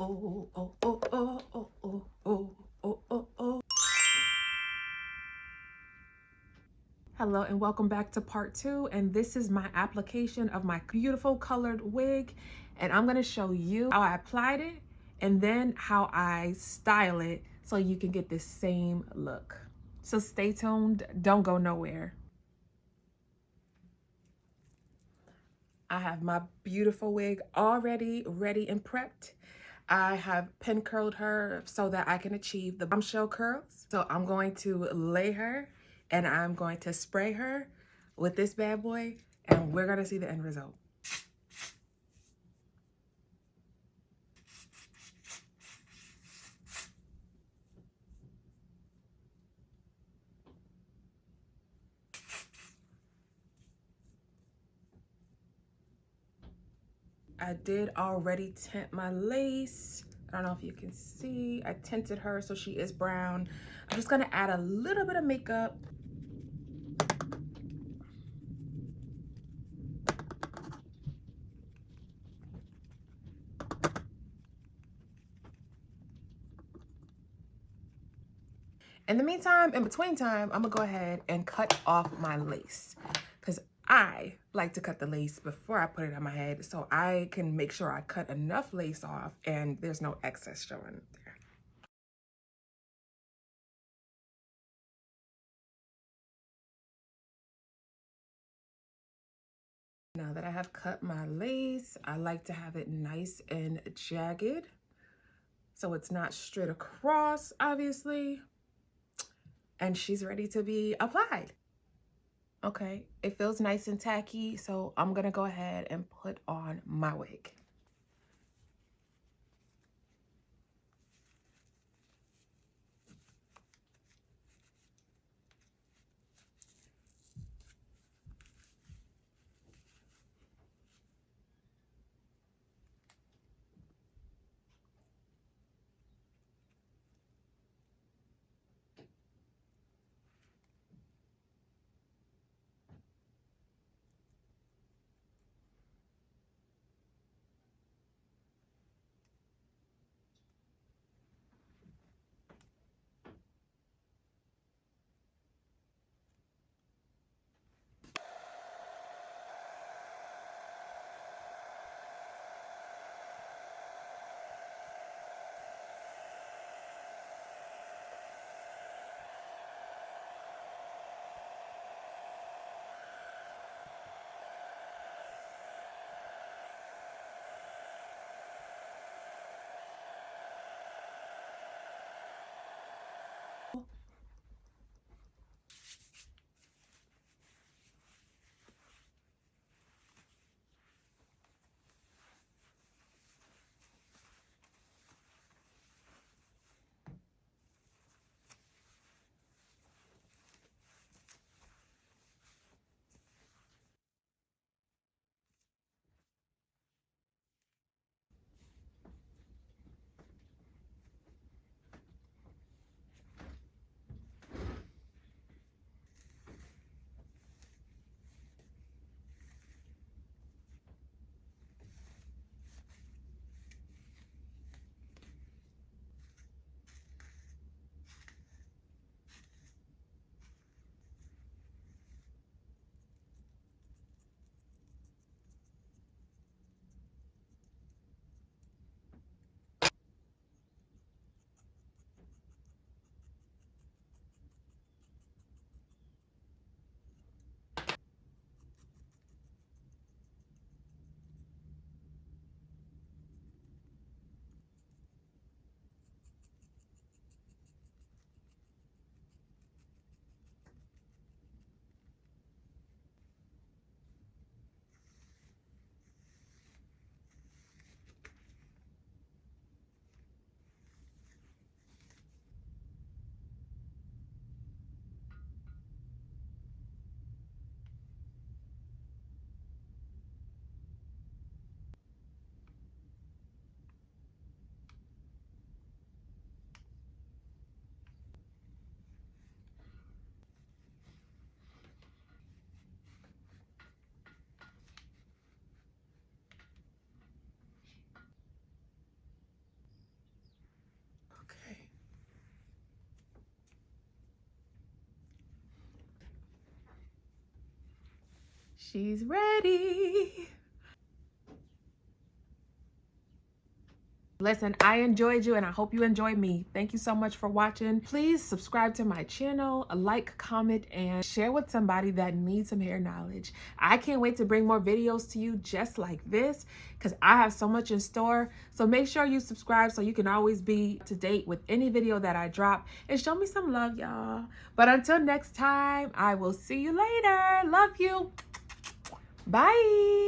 oh, oh, oh, oh, oh, oh, oh, oh, oh, oh. Hello and welcome back to part 2, and this is my application of my beautiful colored wig, and I'm gonna show you how I applied it and then how I style it so you can get the same look. So stay tuned, don't go nowhere. I have my beautiful wig already ready and prepped. I have pin curled her so that I can achieve the bombshell curls. So I'm going to lay her and I'm going to spray her with this bad boy, and we're gonna see the end result. I did already tint my lace. I don't know if you can see. I tinted her so she is brown. I'm just gonna add a little bit of makeup. In the meantime, in between time, I'm gonna go ahead and cut off my lace because I like to cut the lace before I put it on my head so I can make sure I cut enough lace off and there's no excess showing there. Now that I have cut my lace, I like to have it nice and jagged so it's not straight across, obviously. And she's ready to be applied. Okay, it feels nice and tacky, so I'm gonna go ahead and put on my wig. She's ready. Listen, I enjoyed you and I hope you enjoyed me. Thank you so much for watching. Please subscribe to my channel, like, comment, and share with somebody that needs some hair knowledge. I can't wait to bring more videos to you just like this because I have so much in store. So make sure you subscribe so you can always be up to date with any video that I drop, and show me some love, y'all. But until next time, I will see you later. Love you. Bye.